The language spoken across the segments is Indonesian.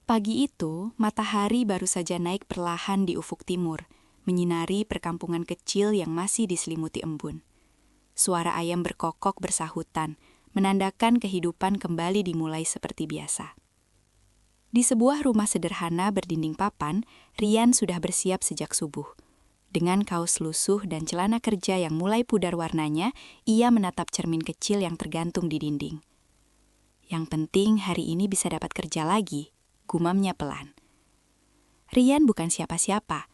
Pagi itu, matahari baru saja naik perlahan di ufuk timur, menyinari perkampungan kecil yang masih diselimuti embun. Suara ayam berkokok bersahutan, menandakan kehidupan kembali dimulai seperti biasa. Di sebuah rumah sederhana berdinding papan, Rian sudah bersiap sejak subuh. Dengan kaos lusuh dan celana kerja yang mulai pudar warnanya, ia menatap cermin kecil yang tergantung di dinding. Yang penting hari ini bisa dapat kerja lagi, gumamnya pelan. Rian bukan siapa-siapa.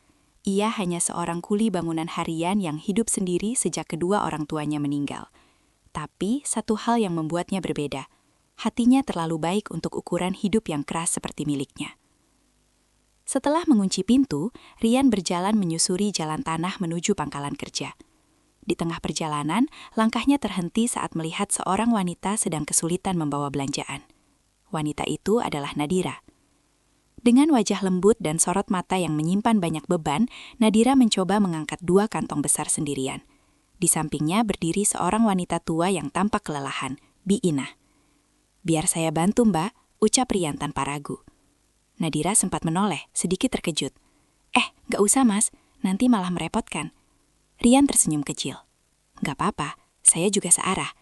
Ia hanya seorang kuli bangunan harian yang hidup sendiri sejak kedua orang tuanya meninggal. Tapi satu hal yang membuatnya berbeda. Hatinya terlalu baik untuk ukuran hidup yang keras seperti miliknya. Setelah mengunci pintu, Rian berjalan menyusuri jalan tanah menuju pangkalan kerja. Di tengah perjalanan, langkahnya terhenti saat melihat seorang wanita sedang kesulitan membawa belanjaan. Wanita itu adalah Nadira. Dengan wajah lembut dan sorot mata yang menyimpan banyak beban, Nadira mencoba mengangkat 2 kantong besar sendirian. Di sampingnya berdiri seorang wanita tua yang tampak kelelahan, Bi Inah. "Biar saya bantu, Mbak," ucap Rian tanpa ragu. Nadira sempat menoleh, sedikit terkejut. "Gak usah mas, nanti malah merepotkan." Rian tersenyum kecil. "Gak apa-apa, saya juga searah."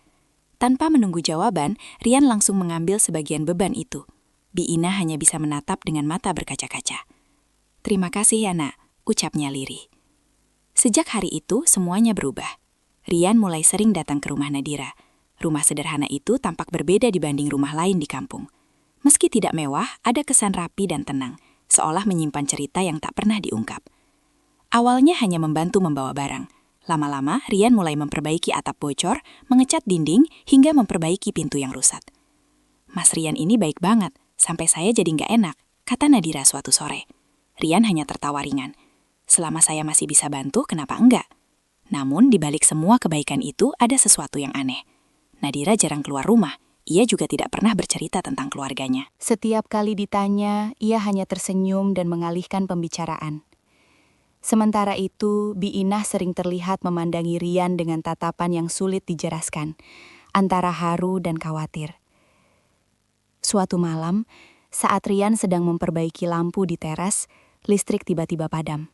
Tanpa menunggu jawaban, Rian langsung mengambil sebagian beban itu. Bi Inah hanya bisa menatap dengan mata berkaca-kaca. "Terima kasih ya nak," ucapnya lirih. Sejak hari itu, semuanya berubah. Rian mulai sering datang ke rumah Nadira. Rumah sederhana itu tampak berbeda dibanding rumah lain di kampung. Meski tidak mewah, ada kesan rapi dan tenang, seolah menyimpan cerita yang tak pernah diungkap. Awalnya hanya membantu membawa barang. Lama-lama, Rian mulai memperbaiki atap bocor, mengecat dinding, hingga memperbaiki pintu yang rusak. "Mas Rian ini baik banget, sampai saya jadi nggak enak," kata Nadira suatu sore. Rian hanya tertawa ringan. "Selama saya masih bisa bantu, kenapa enggak?" Namun, di balik semua kebaikan itu, ada sesuatu yang aneh. Nadira jarang keluar rumah. Ia juga tidak pernah bercerita tentang keluarganya. Setiap kali ditanya, ia hanya tersenyum dan mengalihkan pembicaraan. Sementara itu, Bi Inah sering terlihat memandangi Rian dengan tatapan yang sulit dijelaskan, antara haru dan khawatir. Suatu malam, saat Rian sedang memperbaiki lampu di teras, listrik tiba-tiba padam.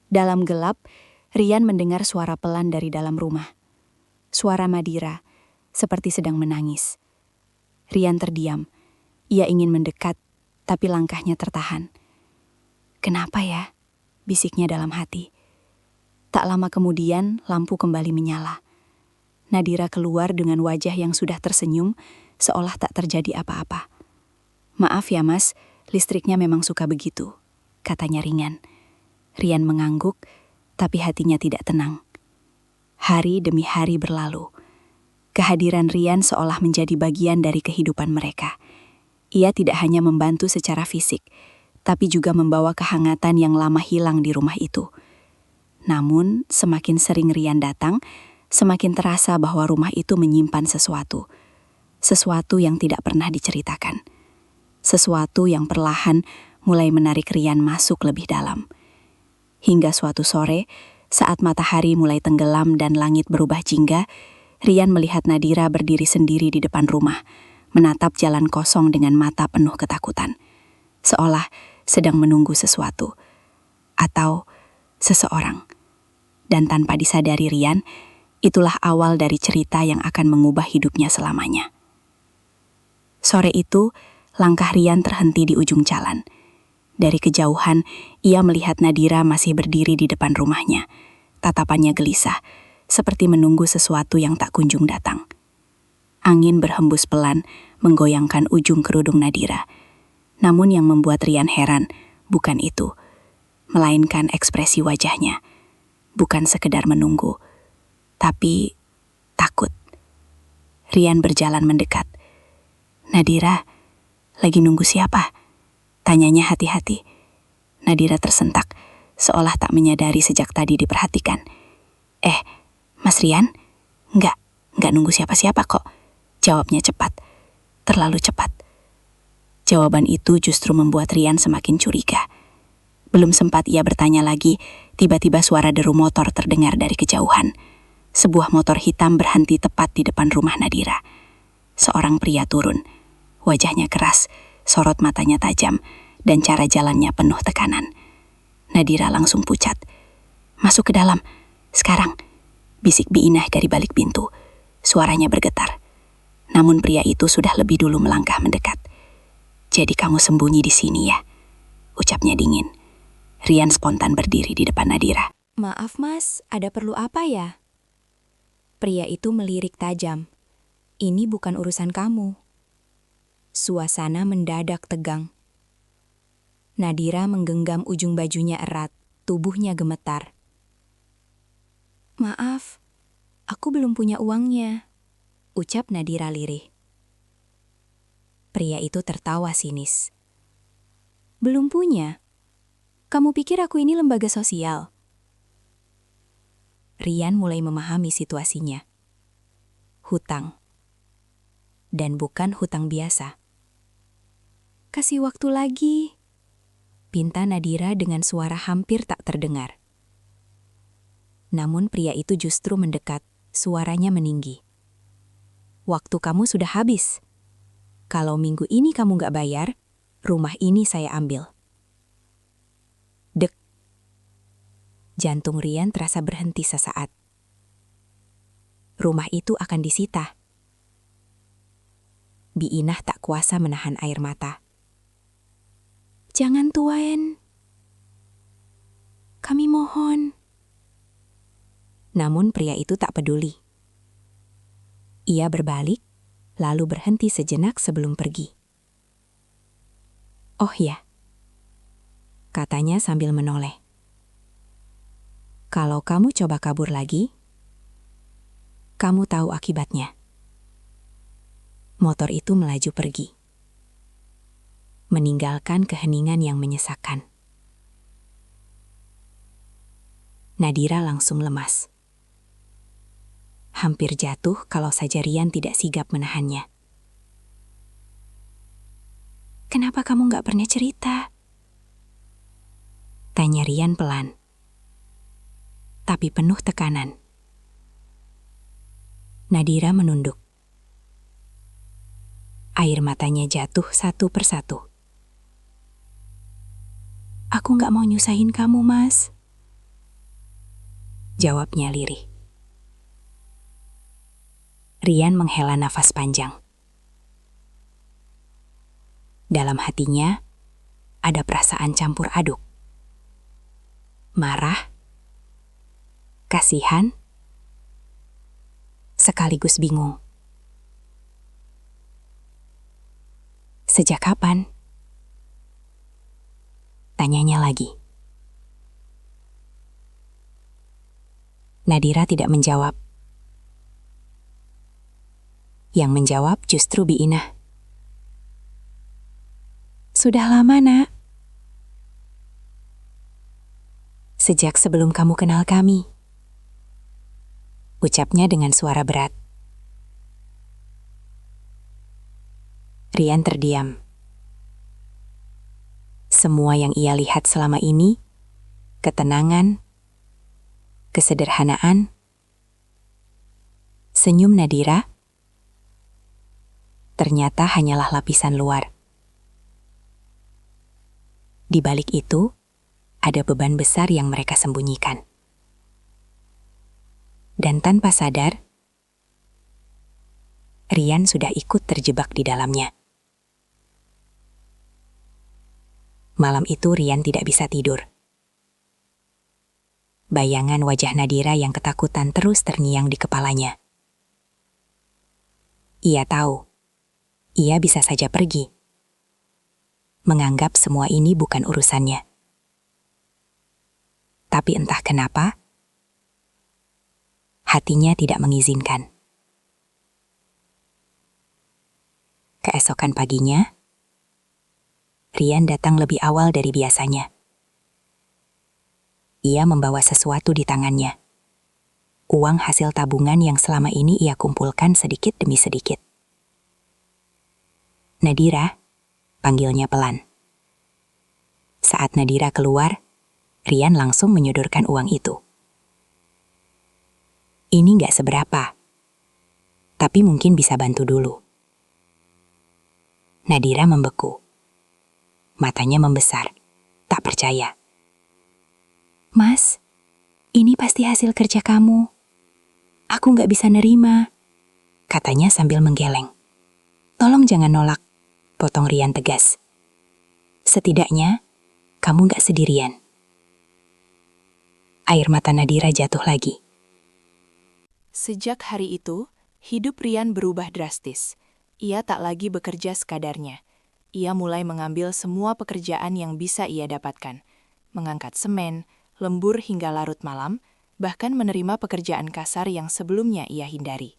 Dalam gelap, Rian mendengar suara pelan dari dalam rumah. Suara Nadira, seperti sedang menangis. Rian terdiam. Ia ingin mendekat, tapi langkahnya tertahan. "Kenapa ya?" bisiknya dalam hati. Tak lama kemudian, lampu kembali menyala. Nadira keluar dengan wajah yang sudah tersenyum, seolah tak terjadi apa-apa. "Maaf ya mas, listriknya memang suka begitu," katanya ringan. Rian mengangguk, tapi hatinya tidak tenang. Hari demi hari berlalu. Kehadiran Rian seolah menjadi bagian dari kehidupan mereka. Ia tidak hanya membantu secara fisik, tapi juga membawa kehangatan yang lama hilang di rumah itu. Namun, semakin sering Rian datang, semakin terasa bahwa rumah itu menyimpan sesuatu. Sesuatu yang tidak pernah diceritakan. Sesuatu yang perlahan mulai menarik Rian masuk lebih dalam. Hingga suatu sore, saat matahari mulai tenggelam dan langit berubah jingga, Rian melihat Nadira berdiri sendiri di depan rumah, menatap jalan kosong dengan mata penuh ketakutan. Seolah sedang menunggu sesuatu. Atau seseorang. Dan tanpa disadari Rian, itulah awal dari cerita yang akan mengubah hidupnya selamanya. Sore itu, langkah Rian terhenti di ujung jalan. Dari kejauhan, ia melihat Nadira masih berdiri di depan rumahnya. Tatapannya gelisah, seperti menunggu sesuatu yang tak kunjung datang. Angin berhembus pelan, menggoyangkan ujung kerudung Nadira. Namun yang membuat Rian heran, bukan itu, melainkan ekspresi wajahnya. Bukan sekedar menunggu, tapi takut. Rian berjalan mendekat. "Nadira, lagi nunggu siapa?" tanyanya hati-hati. Nadira tersentak, seolah tak menyadari sejak tadi diperhatikan. "Mas Rian? Enggak nunggu siapa-siapa kok," jawabnya cepat. Terlalu cepat. Jawaban itu justru membuat Rian semakin curiga. Belum sempat ia bertanya lagi, tiba-tiba suara deru motor terdengar dari kejauhan. Sebuah motor hitam berhenti tepat di depan rumah Nadira. Seorang pria turun. Wajahnya keras, Sorot matanya tajam dan cara jalannya penuh tekanan. Nadira langsung pucat. "Masuk ke dalam, sekarang," bisik Bi Inah dari balik pintu. Suaranya bergetar. Namun pria itu sudah lebih dulu melangkah mendekat. "Jadi kamu sembunyi di sini ya?" ucapnya dingin. Rian spontan berdiri di depan Nadira. "Maaf mas, ada perlu apa ya?" Pria itu melirik tajam. "Ini bukan urusan kamu." Suasana mendadak tegang. Nadira menggenggam ujung bajunya erat, tubuhnya gemetar. "Maaf, aku belum punya uangnya," ucap Nadira lirih. Pria itu tertawa sinis. "Belum punya? Kamu pikir aku ini lembaga sosial?" Rian mulai memahami situasinya. Hutang. Dan bukan hutang biasa. "Kasih waktu lagi," pinta Nadira dengan suara hampir tak terdengar. Namun pria itu justru mendekat, suaranya meninggi. "Waktu kamu sudah habis. Kalau minggu ini kamu gak bayar, rumah ini saya ambil." Dek. Jantung Rian terasa berhenti sesaat. Rumah itu akan disita. Bi Inah tak kuasa menahan air mata. "Jangan Tuan. Kami mohon." Namun pria itu tak peduli. Ia berbalik, lalu berhenti sejenak sebelum pergi. "Oh ya," katanya sambil menoleh. "Kalau kamu coba kabur lagi, kamu tahu akibatnya." Motor itu melaju pergi, meninggalkan keheningan yang menyesakkan. Nadira langsung lemas. Hampir jatuh kalau saja Rian tidak sigap menahannya. "Kenapa kamu gak pernah cerita?" tanya Rian pelan, tapi penuh tekanan. Nadira menunduk. Air matanya jatuh satu persatu. "Aku gak mau nyusahin kamu, Mas," jawabnya lirih. Rian menghela nafas panjang. Dalam hatinya, ada perasaan campur aduk. Marah, kasihan, sekaligus bingung. "Sejak kapan?" tanyanya lagi. Nadira tidak menjawab. Yang menjawab justru Bi Inah. "Sudah lama, Nak. Sejak sebelum kamu kenal kami," ucapnya dengan suara berat. Rian terdiam. Semua yang ia lihat selama ini, ketenangan, kesederhanaan, senyum Nadira, ternyata hanyalah lapisan luar. Di balik itu, ada beban besar yang mereka sembunyikan. Dan tanpa sadar, Rian sudah ikut terjebak di dalamnya. Malam itu Rian tidak bisa tidur. Bayangan wajah Nadira yang ketakutan terus terngiang di kepalanya. Ia tahu, ia bisa saja pergi, menganggap semua ini bukan urusannya. Tapi entah kenapa, hatinya tidak mengizinkan. Keesokan paginya, Rian datang lebih awal dari biasanya. Ia membawa sesuatu di tangannya. Uang hasil tabungan yang selama ini ia kumpulkan sedikit demi sedikit. "Nadira," panggilnya pelan. Saat Nadira keluar, Rian langsung menyodorkan uang itu. "Ini gak seberapa, tapi mungkin bisa bantu dulu." Nadira membeku. Matanya membesar, tak percaya. Mas, ini pasti hasil kerja kamu. Aku nggak bisa nerima, katanya sambil menggeleng. Tolong jangan nolak, potong Rian tegas. Setidaknya, kamu nggak sendirian. Air mata Nadira jatuh lagi. Sejak hari itu, hidup Rian berubah drastis. Ia tak lagi bekerja sekadarnya. Ia mulai mengambil semua pekerjaan yang bisa ia dapatkan. Mengangkat semen, lembur hingga larut malam, bahkan menerima pekerjaan kasar yang sebelumnya ia hindari.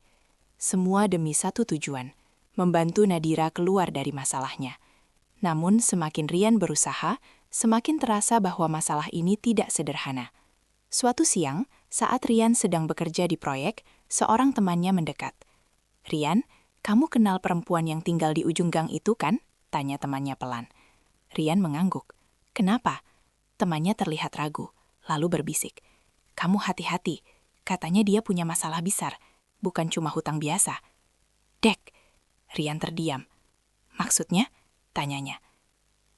Semua demi satu tujuan, membantu Nadira keluar dari masalahnya. Namun semakin Rian berusaha, semakin terasa bahwa masalah ini tidak sederhana. Suatu siang, saat Rian sedang bekerja di proyek, seorang temannya mendekat. "Rian, kamu kenal perempuan yang tinggal di ujung gang itu kan?" tanya temannya pelan. Rian mengangguk. "Kenapa?" Temannya terlihat ragu, lalu berbisik. "Kamu hati-hati, katanya dia punya masalah besar, bukan cuma hutang biasa." "Dek," Rian terdiam. "Maksudnya?" tanyanya.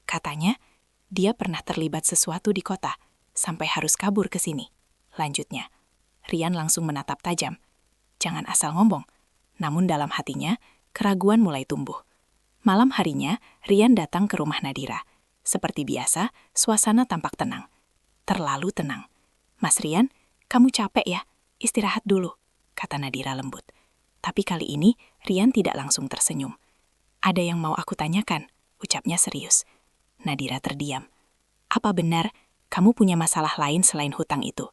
"Katanya, dia pernah terlibat sesuatu di kota, sampai harus kabur ke sini," lanjutnya. Rian langsung menatap tajam. Jangan asal ngomong. Namun dalam hatinya, keraguan mulai tumbuh. Malam harinya, Rian datang ke rumah Nadira. Seperti biasa, suasana tampak tenang. Terlalu tenang. "Mas Rian, kamu capek ya? Istirahat dulu," kata Nadira lembut. Tapi kali ini, Rian tidak langsung tersenyum. "Ada yang mau aku tanyakan," ucapnya serius. Nadira terdiam. "Apa benar kamu punya masalah lain selain hutang itu?"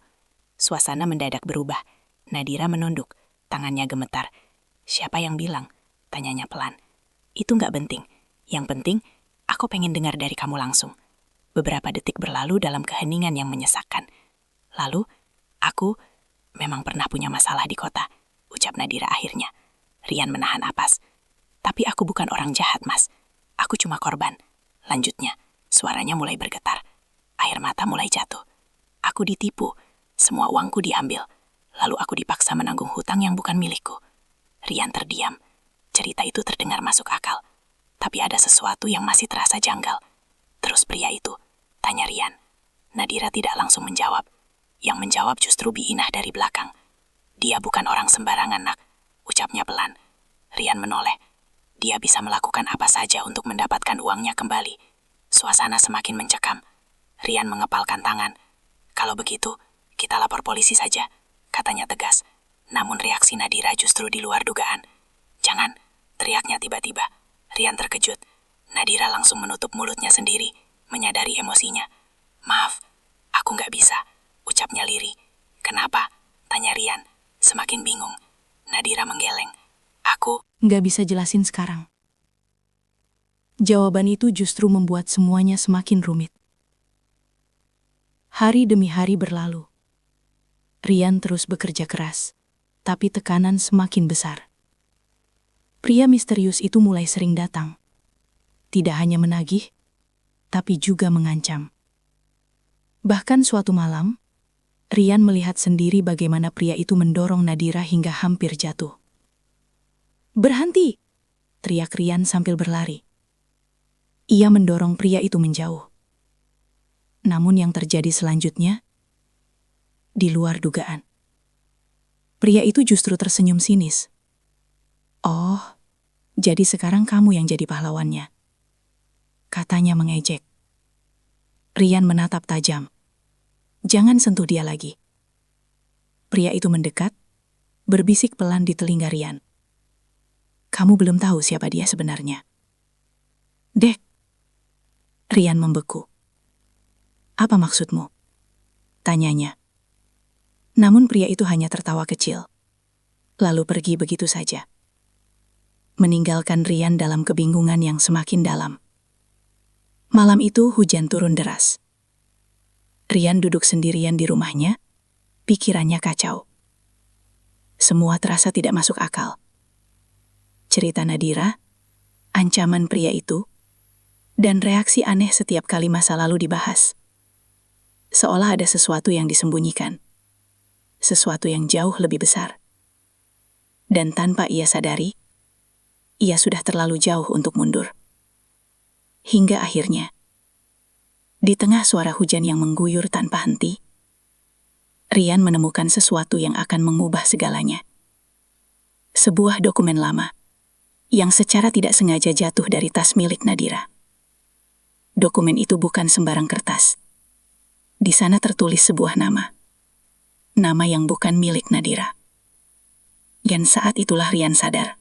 Suasana mendadak berubah. Nadira menunduk, tangannya gemetar. "Siapa yang bilang?" tanyanya pelan. "Itu nggak penting. Yang penting, aku pengen dengar dari kamu langsung." Beberapa detik berlalu dalam keheningan yang menyesakkan. "Lalu, aku memang pernah punya masalah di kota," ucap Nadira akhirnya. Rian menahan napas. "Tapi aku bukan orang jahat, Mas. Aku cuma korban," lanjutnya. Suaranya mulai bergetar. Air mata mulai jatuh. "Aku ditipu, semua uangku diambil. Lalu aku dipaksa menanggung hutang yang bukan milikku." Rian terdiam. Cerita itu terdengar masuk akal. Tapi ada sesuatu yang masih terasa janggal. "Terus pria itu?" tanya Rian. Nadira tidak langsung menjawab. Yang menjawab justru Biinah dari belakang. "Dia bukan orang sembarangan, Nak," ucapnya pelan. Rian menoleh. Dia bisa melakukan apa saja untuk mendapatkan uangnya kembali. Suasana semakin mencekam. Rian mengepalkan tangan. "Kalau begitu, kita lapor polisi saja," katanya tegas. Namun reaksi Nadira justru di luar dugaan. "Jangan," teriaknya tiba-tiba. Rian terkejut. Nadira langsung menutup mulutnya sendiri, menyadari emosinya. "Maaf, aku nggak bisa," ucapnya lirih. "Kenapa?" tanya Rian, semakin bingung. Nadira menggeleng. "Aku nggak bisa jelasin sekarang." Jawaban itu justru membuat semuanya semakin rumit. Hari demi hari berlalu. Rian terus bekerja keras, tapi tekanan semakin besar. Pria misterius itu mulai sering datang. Tidak hanya menagih, tapi juga mengancam. Bahkan suatu malam, Rian melihat sendiri bagaimana pria itu mendorong Nadira hingga hampir jatuh. "Berhenti!" teriak Rian sambil berlari. Ia mendorong pria itu menjauh. Namun yang terjadi selanjutnya, di luar dugaan. Pria itu justru tersenyum sinis. "Oh, jadi sekarang kamu yang jadi pahlawannya," katanya mengejek. Rian menatap tajam. "Jangan sentuh dia lagi." Pria itu mendekat, berbisik pelan di telinga Rian. "Kamu belum tahu siapa dia sebenarnya." "Dek." Rian membeku. "Apa maksudmu?" tanyanya. Namun pria itu hanya tertawa kecil, lalu pergi begitu saja, meninggalkan Rian dalam kebingungan yang semakin dalam. Malam itu hujan turun deras. Rian duduk sendirian di rumahnya, pikirannya kacau. Semua terasa tidak masuk akal. Cerita Nadira, ancaman pria itu, dan reaksi aneh setiap kali masa lalu dibahas. Seolah ada sesuatu yang disembunyikan. Sesuatu yang jauh lebih besar. Dan tanpa ia sadari, ia sudah terlalu jauh untuk mundur. Hingga akhirnya, Di tengah suara hujan yang mengguyur tanpa henti, Rian menemukan sesuatu yang akan mengubah segalanya. Sebuah dokumen lama yang secara tidak sengaja jatuh dari tas milik Nadira. Dokumen itu bukan sembarang kertas. Di sana tertulis sebuah nama. Nama yang bukan milik Nadira. Dan saat itulah Rian sadar.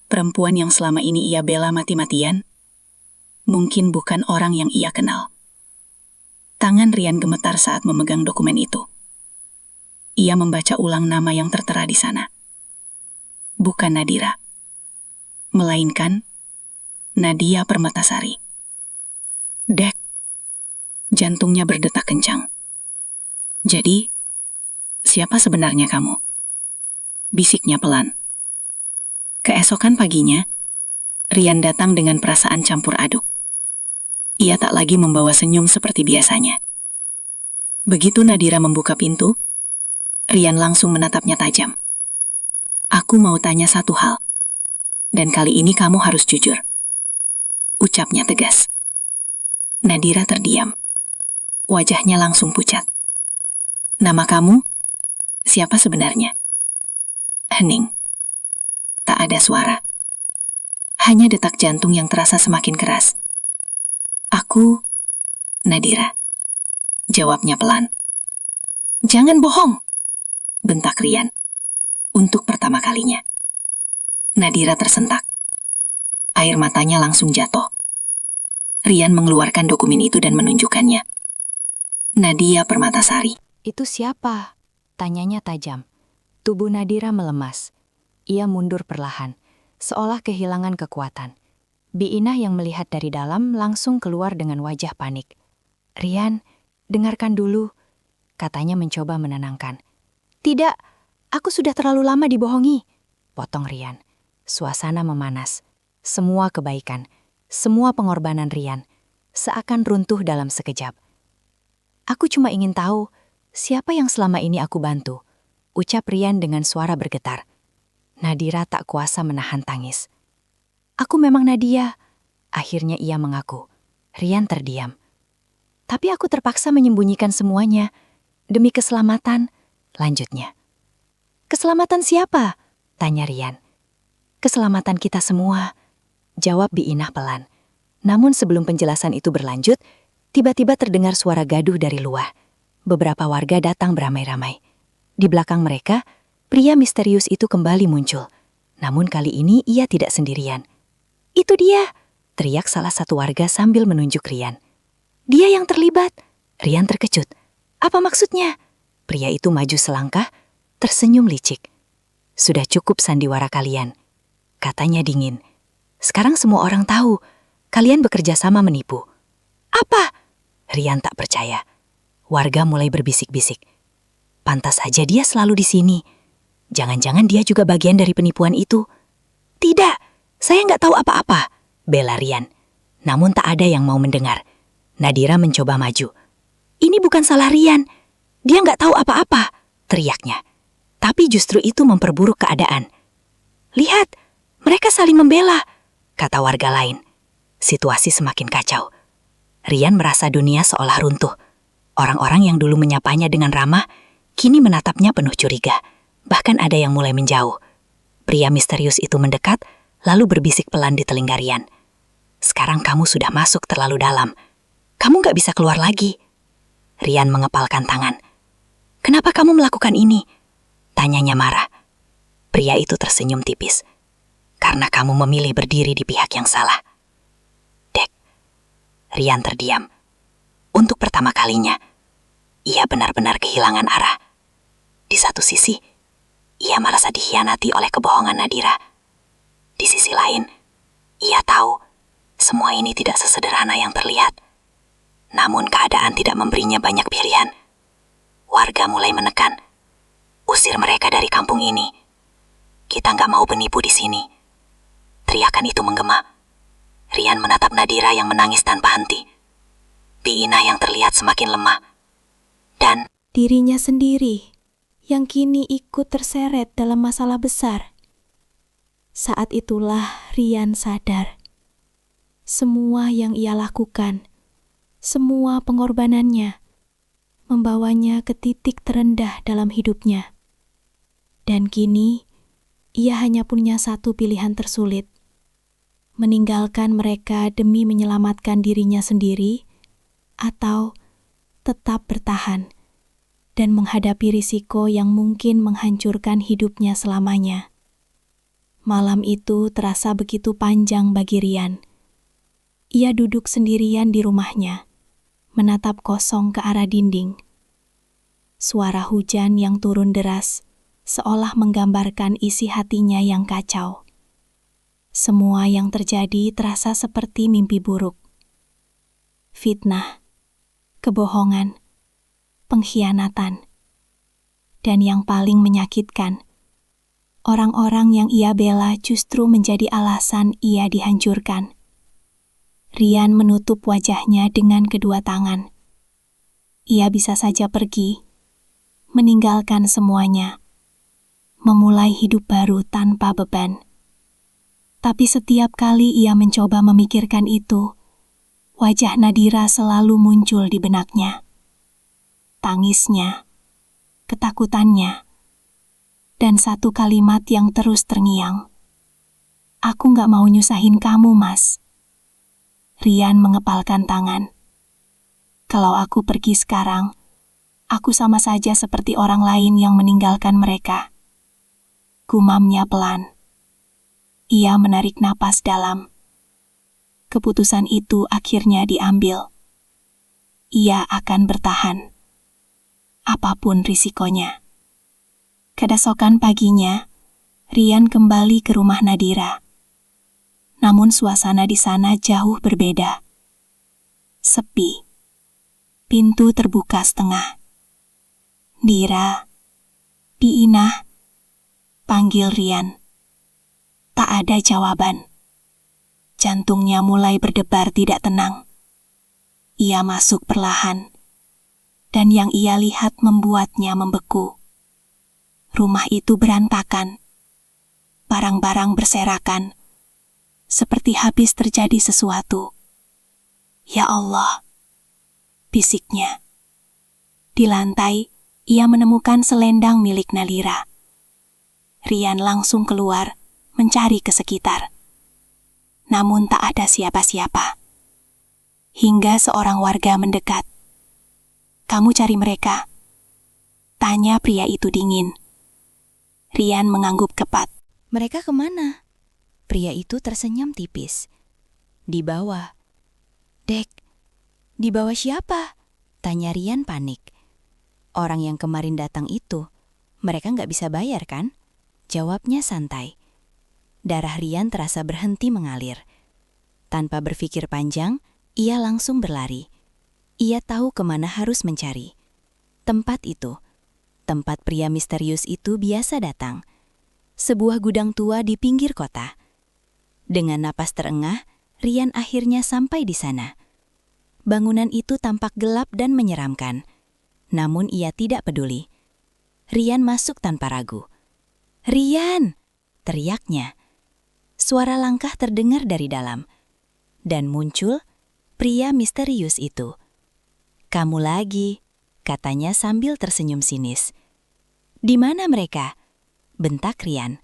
Perempuan yang selama ini ia bela mati-matian, mungkin bukan orang yang ia kenal. Tangan Rian gemetar saat memegang dokumen itu. Ia membaca ulang nama yang tertera di sana. Bukan Nadira, melainkan Nadia Permatasari. Dek, jantungnya berdetak kencang. Jadi, siapa sebenarnya kamu? Bisiknya pelan. Keesokan paginya, Rian datang dengan perasaan campur aduk. Ia tak lagi membawa senyum seperti biasanya. Begitu Nadira membuka pintu, Rian langsung menatapnya tajam. Aku mau tanya satu hal, dan kali ini kamu harus jujur. Ucapnya tegas. Nadira terdiam. Wajahnya langsung pucat. Nama kamu? Siapa sebenarnya? Hening. Tak ada suara. Hanya detak jantung yang terasa semakin keras. Aku, Nadira. Jawabnya pelan. Jangan bohong, bentak Rian. Untuk pertama kalinya. Nadira tersentak. Air matanya langsung jatuh. Rian mengeluarkan dokumen itu dan menunjukkannya. Nadia Permatasari. Itu siapa? Tanyanya tajam. Tubuh Nadira melemas. Ia mundur perlahan, seolah kehilangan kekuatan. Biinah yang melihat dari dalam langsung keluar dengan wajah panik. Rian, dengarkan dulu, katanya mencoba menenangkan. Tidak, aku sudah terlalu lama dibohongi, potong Rian. Suasana memanas. Semua kebaikan, semua pengorbanan Rian, seakan runtuh dalam sekejap. Aku cuma ingin tahu, siapa yang selama ini aku bantu, ucap Rian dengan suara bergetar. Nadira tak kuasa menahan tangis. Aku memang Nadia, akhirnya ia mengaku. Rian terdiam. Tapi aku terpaksa menyembunyikan semuanya, demi keselamatan, lanjutnya. Keselamatan siapa? Tanya Rian. Keselamatan kita semua, jawab Biinah pelan. Namun sebelum penjelasan itu berlanjut, tiba-tiba terdengar suara gaduh dari luar. Beberapa warga datang beramai-ramai. Di belakang mereka, pria misterius itu kembali muncul. Namun kali ini ia tidak sendirian. Itu dia, teriak salah satu warga sambil menunjuk Rian. Dia yang terlibat. Rian terkejut. Apa maksudnya? Pria itu maju selangkah, tersenyum licik. Sudah cukup sandiwara kalian, katanya dingin. Sekarang semua orang tahu, kalian bekerja sama menipu. Apa? Rian tak percaya. Warga mulai berbisik-bisik. Pantas saja dia selalu di sini. Jangan-jangan dia juga bagian dari penipuan itu. Tidak, saya nggak tahu apa-apa, bela Rian. Namun tak ada yang mau mendengar. Nadira mencoba maju. Ini bukan salah Rian. Dia nggak tahu apa-apa, teriaknya. Tapi justru itu memperburuk keadaan. Lihat, mereka saling membela, kata warga lain. Situasi semakin kacau. Rian merasa dunia seolah runtuh. Orang-orang yang dulu menyapanya dengan ramah, kini menatapnya penuh curiga. Bahkan ada yang mulai menjauh. Pria misterius itu mendekat, lalu berbisik pelan di telinga Rian. Sekarang kamu sudah masuk terlalu dalam. Kamu gak bisa keluar lagi. Rian mengepalkan tangan. Kenapa kamu melakukan ini? Tanyanya marah. Pria itu tersenyum tipis. Karena kamu memilih berdiri di pihak yang salah. Dek. Rian terdiam. Untuk pertama kalinya, ia benar-benar kehilangan arah. Di satu sisi, ia merasa dikhianati oleh kebohongan Nadira. Di sisi lain, ia tahu semua ini tidak sesederhana yang terlihat. Namun keadaan tidak memberinya banyak pilihan. Warga mulai menekan. Usir mereka dari kampung ini. Kita nggak mau penipu di sini. Teriakan itu menggema. Rian menatap Nadira yang menangis tanpa henti. Biinah yang terlihat semakin lemah. Dan dirinya sendiri yang kini ikut terseret dalam masalah besar. Saat itulah Rian sadar. Semua yang ia lakukan Semua pengorbanannya membawanya ke titik terendah dalam hidupnya. Dan kini, ia hanya punya satu pilihan tersulit: meninggalkan mereka demi menyelamatkan dirinya sendiri, atau tetap bertahan dan menghadapi risiko yang mungkin menghancurkan hidupnya selamanya. Malam itu terasa begitu panjang bagi Rian. Ia duduk sendirian di rumahnya, menatap kosong ke arah dinding. Suara hujan yang turun deras seolah menggambarkan isi hatinya yang kacau. Semua yang terjadi terasa seperti mimpi buruk. Fitnah, kebohongan, pengkhianatan, dan yang paling menyakitkan, orang-orang yang ia bela justru menjadi alasan ia dihancurkan. Rian menutup wajahnya dengan kedua tangan. Ia bisa saja pergi, meninggalkan semuanya, memulai hidup baru tanpa beban. Tapi setiap kali ia mencoba memikirkan itu, wajah Nadira selalu muncul di benaknya. Tangisnya, ketakutannya, dan satu kalimat yang terus terngiang. "Aku gak mau nyusahin kamu, Mas." Rian mengepalkan tangan. "Kalau aku pergi sekarang, aku sama saja seperti orang lain yang meninggalkan mereka." Gumamnya pelan. Ia menarik napas dalam. Keputusan itu akhirnya diambil. Ia akan bertahan, apapun risikonya. Keesokan paginya, Rian kembali ke rumah Nadira. Namun suasana di sana jauh berbeda. Sepi. Pintu terbuka setengah. "Dira, Diinah," panggil Rian. Tak ada jawaban. Jantungnya mulai berdebar tidak tenang. Ia masuk perlahan, dan yang ia lihat membuatnya membeku. Rumah itu berantakan. Barang-barang berserakan, seperti habis terjadi sesuatu. "Ya Allah," bisiknya. Di lantai, ia menemukan selendang milik Nalira. Rian langsung keluar, mencari ke sekitar. Namun tak ada siapa-siapa. Hingga seorang warga mendekat. "Kamu cari mereka?" tanya pria itu dingin. Rian mengangguk kepat. "Mereka kemana?" Pria itu tersenyum tipis. "Di bawah." "Dek, di bawah siapa?" tanya Rian panik. "Orang yang kemarin datang itu, mereka nggak bisa bayar kan?" jawabnya santai. Darah Rian terasa berhenti mengalir. Tanpa berpikir panjang, ia langsung berlari. Ia tahu kemana harus mencari. Tempat itu, tempat pria misterius itu biasa datang. Sebuah gudang tua di pinggir kota. Dengan napas terengah, Rian akhirnya sampai di sana. Bangunan itu tampak gelap dan menyeramkan. Namun ia tidak peduli. Rian masuk tanpa ragu. "Rian!" teriaknya. Suara langkah terdengar dari dalam. Dan muncul pria misterius itu. "Kamu lagi," katanya sambil tersenyum sinis. "Di mana mereka?" bentak Rian.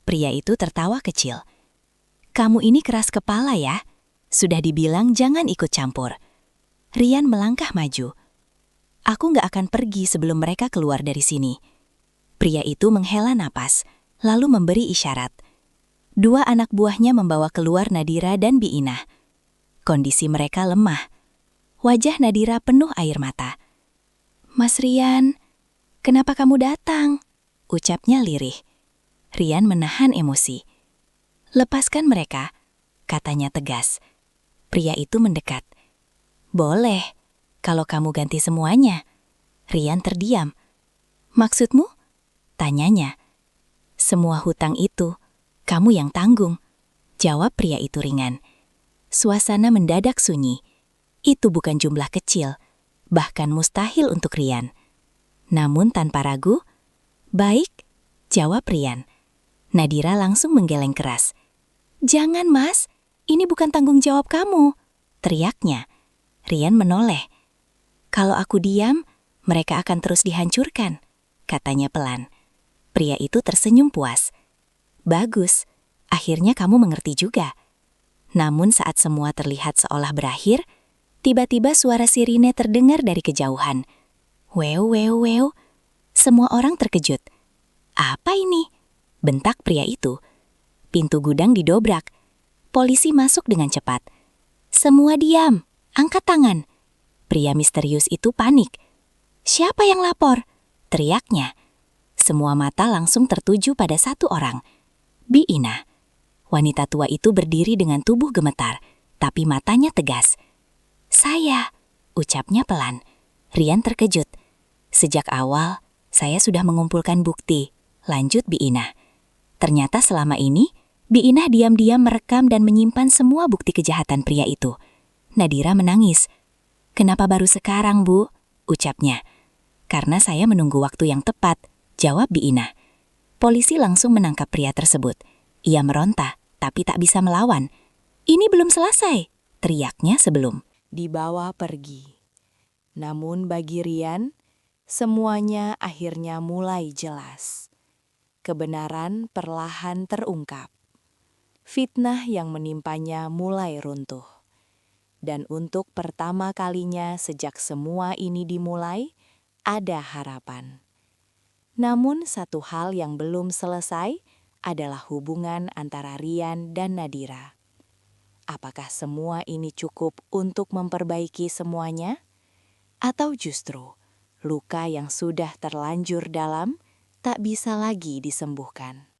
Pria itu tertawa kecil. "Kamu ini keras kepala ya. Sudah dibilang jangan ikut campur." Rian melangkah maju. "Aku gak akan pergi sebelum mereka keluar dari sini." Pria itu menghela napas, lalu memberi isyarat. Dua anak buahnya membawa keluar Nadira dan Biinah. Kondisi mereka lemah. Wajah Nadira penuh air mata. "Mas Rian, kenapa kamu datang?" ucapnya lirih. Rian menahan emosi. "Lepaskan mereka," katanya tegas. Pria itu mendekat. "Boleh, kalau kamu ganti semuanya." Rian terdiam. "Maksudmu?" tanyanya. "Semua hutang itu, kamu yang tanggung," jawab pria itu ringan. Suasana mendadak sunyi. Itu bukan jumlah kecil, bahkan mustahil untuk Rian. Namun tanpa ragu, "Baik," jawab Rian. Nadira langsung menggeleng keras. "Jangan, Mas, ini bukan tanggung jawab kamu," teriaknya. Rian menoleh. "Kalau aku diam, mereka akan terus dihancurkan," katanya pelan. Pria itu tersenyum puas. "Bagus, akhirnya kamu mengerti juga." Namun saat semua terlihat seolah berakhir, tiba-tiba suara sirine terdengar dari kejauhan. "Wew, wew, wew." Semua orang terkejut. "Apa ini?" bentak pria itu. Pintu gudang didobrak. Polisi masuk dengan cepat. "Semua diam, angkat tangan." Pria misterius itu panik. "Siapa yang lapor?" teriaknya. Semua mata langsung tertuju pada satu orang. Bi Ina. Wanita tua itu berdiri dengan tubuh gemetar, tapi matanya tegas. "Saya," ucapnya pelan. Rian terkejut. "Sejak awal, saya sudah mengumpulkan bukti," lanjut Bi Ina. Ternyata selama ini, Bi Ina diam-diam merekam dan menyimpan semua bukti kejahatan pria itu. Nadira menangis. "Kenapa baru sekarang, Bu?" ucapnya. "Karena saya menunggu waktu yang tepat," jawab Bi Ina. Polisi langsung menangkap pria tersebut. Ia meronta, tapi tak bisa melawan. "Ini belum selesai," teriaknya sebelum Dibawa pergi. Namun bagi Rian, semuanya akhirnya mulai jelas. Kebenaran perlahan terungkap. Fitnah yang menimpanya mulai runtuh. Dan untuk pertama kalinya sejak semua ini dimulai, ada harapan. Namun satu hal yang belum selesai adalah hubungan antara Rian dan Nadira. Apakah semua ini cukup untuk memperbaiki semuanya? Atau justru luka yang sudah terlanjur dalam tak bisa lagi disembuhkan?